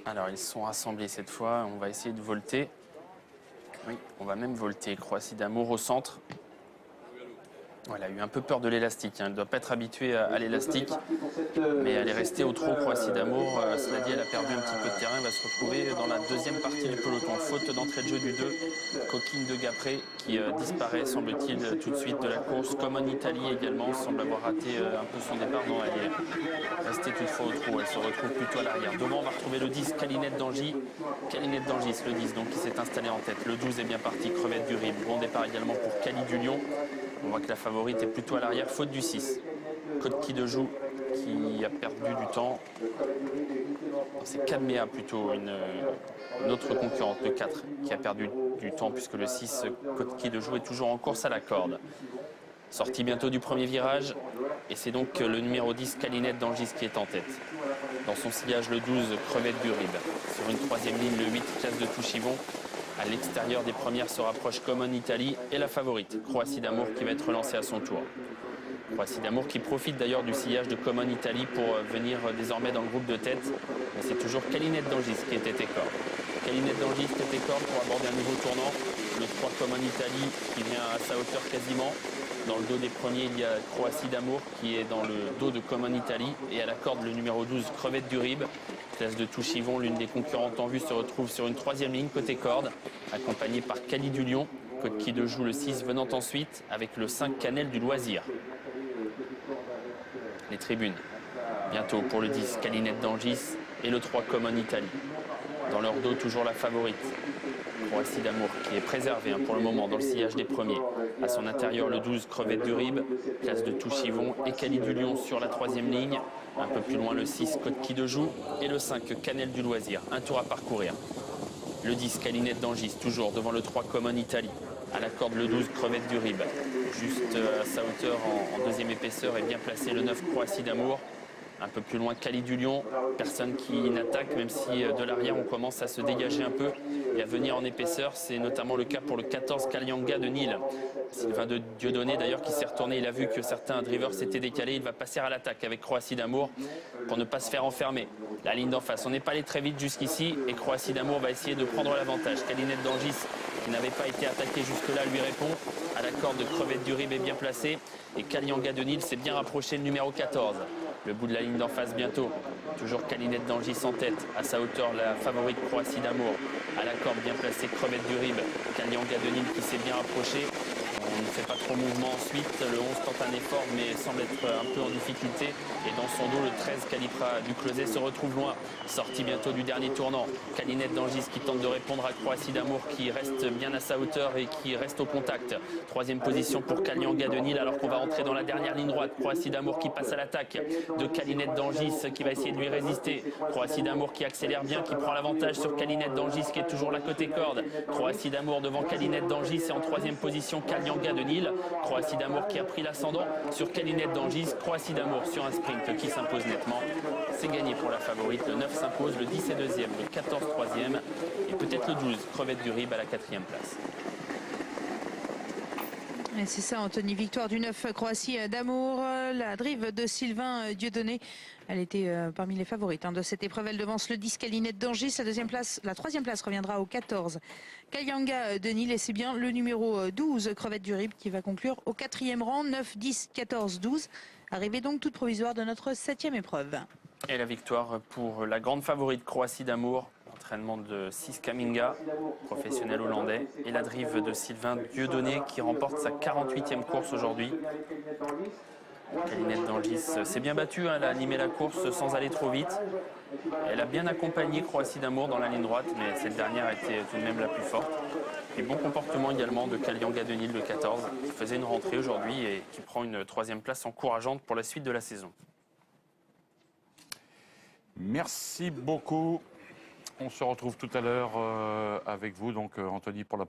Alors, ils sont rassemblés cette fois. On va essayer de volter. Oui, on va même volter. Croatie d'Amour au centre. Elle a eu un peu peur de l'élastique. Elle ne doit pas être habituée à l'élastique. Mais elle est restée au trot, Croatie d'Amour. Cela dit, elle a perdu un petit peu de terrain. Elle va se retrouver dans la deuxième partie du peloton. Faute d'entrée de jeu du 2. Coquine de Gapré qui disparaît, semble-t-il, tout de suite de la course. Comme en Italie également, semble avoir raté un peu son départ. Non, elle est restée toutefois au trot. Elle se retrouve plutôt à l'arrière. Devant, on va retrouver le 10, Calinette d'Angy. Calinette d'Angis, le 10, donc qui s'est installé en tête. Le 12 est bien parti, Crevette du Rib. Bon départ également pour Cali du Lion. On voit que la favorite est plutôt à l'arrière, faute du 6. Côte de Joue qui a perdu du temps. C'est Cadméa plutôt, une autre concurrente, le 4, qui a perdu du temps puisque le 6, Côte de Joue, est toujours en course à la corde. Sortie bientôt du premier virage. Et c'est donc le numéro 10, Calinette d'Angis, qui est en tête. Dans son sillage, le 12, Crevette du Rib. Sur une troisième ligne, le 8, Classe de Touchivon. À l'extérieur des premières se rapproche comme en Italie. Et la favorite, Croatie d'Amour, qui va être relancée à son tour. Croatie d'Amour qui profite d'ailleurs du sillage de Common Italie pour venir désormais dans le groupe de tête. Mais c'est toujours Calinette d'Angis qui est tête et corde. Calinette d'Angis, tête et corde pour aborder un nouveau tournant. Le 3 Common Italie qui vient à sa hauteur quasiment. Dans le dos des premiers, il y a Croatie d'Amour qui est dans le dos de Common Italie. Et à la corde, le numéro 12, Crevette du Rib. Classe de Touchivon, l'une des concurrentes en vue, se retrouve sur une troisième ligne côté corde, accompagnée par Cali du Lion. Côte qui de joue le 6 venant ensuite avec le 5 Cannelle du Loisir. Les tribunes. Bientôt pour le 10, Calinette d'Angis et le 3 Common Italie. Dans leur dos, toujours la favorite. Croatie d'Amour qui est préservée pour le moment dans le sillage des premiers. À son intérieur, le 12, Crevette du Rib. Classe de Touchivon et Cali du Lion sur la troisième ligne. Un peu plus loin, le 6, Côte qui de Joue. Et le 5, Cannelle du Loisir. Un tour à parcourir. Le 10, Calinette d'Angis, toujours devant le 3, Common Italie. À la corde, le 12, Crevette du Rib. Juste à sa hauteur, en deuxième épaisseur, est bien placé le 9, Croatie d'Amour. Un peu plus loin, Cali du Lion. Personne qui n'attaque, même si de l'arrière, on commence à se dégager un peu et à venir en épaisseur. C'est notamment le cas pour le 14, Kalianga de Nîmes. Sylvain de Dieudonné, d'ailleurs, qui s'est retourné. Il a vu que certains drivers s'étaient décalés. Il va passer à l'attaque avec Croatie d'Amour pour ne pas se faire enfermer. La ligne d'en face, on n'est pas allé très vite jusqu'ici et Croatie d'Amour va essayer de prendre l'avantage. Calinette d'Angis, qui n'avait pas été attaqué jusque-là, lui répond. À la corde de Crevette du Rib est bien placé. Et Kalianga de Nîmes s'est bien rapproché, le numéro 14. Le bout de la ligne d'en face bientôt. Toujours Calinette d'Angis en tête. À sa hauteur, la favorite Croatie d'Amour. À la corde, bien placé Crevette du Rib. Kalianga de Nîmes qui s'est bien rapproché. On ne fait pas trop mouvement ensuite. Le 11 tente un effort mais semble être un peu en difficulté. Et dans son dos, le 13 Calipra du Closet se retrouve loin. Sortie bientôt du dernier tournant. Calinette d'Angis qui tente de répondre à Croatie d'Amour qui reste bien à sa hauteur et qui reste au contact. Troisième position pour Kalianga de Nîmes alors qu'on va entrer dans la dernière ligne droite. Croatie d'Amour qui passe à l'attaque de Calinette d'Angis qui va essayer de lui résister. Croatie d'Amour qui accélère bien, qui prend l'avantage sur Calinette d'Angis qui est toujours là côté corde. Croatie d'Amour devant Calinette d'Angis et en troisième position Kalianga de Nîmes. Croatie d'Amour qui a pris l'ascendant sur Calinette d'Angis. Croatie d'Amour sur un sprint qui s'impose nettement. C'est gagné pour la favorite. Le 9 s'impose, le 10 est deuxième, le 14 troisième et peut-être le 12 Crevette du Rib à la quatrième place. Et c'est ça, Anthony. Victoire du 9 Croatie d'Amour. La drive de Sylvain Dieudonné. Elle était parmi les favorites de cette épreuve. Elle devance le 10 Calinette d'Angis. La troisième place reviendra au 14 Kalianga de Nîmes. Et c'est bien le numéro 12 Crevette du Rib qui va conclure au quatrième rang. 9, 10, 14, 12. Arrivée donc toute provisoire de notre septième épreuve. Et la victoire pour la grande favorite Croatie d'Amour. Entraînement de 6 Kaminga, professionnel hollandais. Et la drive de Sylvain Dieudonné qui remporte sa 48e course aujourd'hui. Calinette d'Angis s'est bien battue, elle a animé la course sans aller trop vite. Elle a bien accompagné Croatie d'Amour dans la ligne droite, mais cette dernière était tout de même la plus forte. Et bon comportement également de Kalianga de Nîmes, le 14, qui faisait une rentrée aujourd'hui et qui prend une troisième place encourageante pour la suite de la saison. Merci beaucoup. On se retrouve tout à l'heure avec vous, donc Anthony, pour la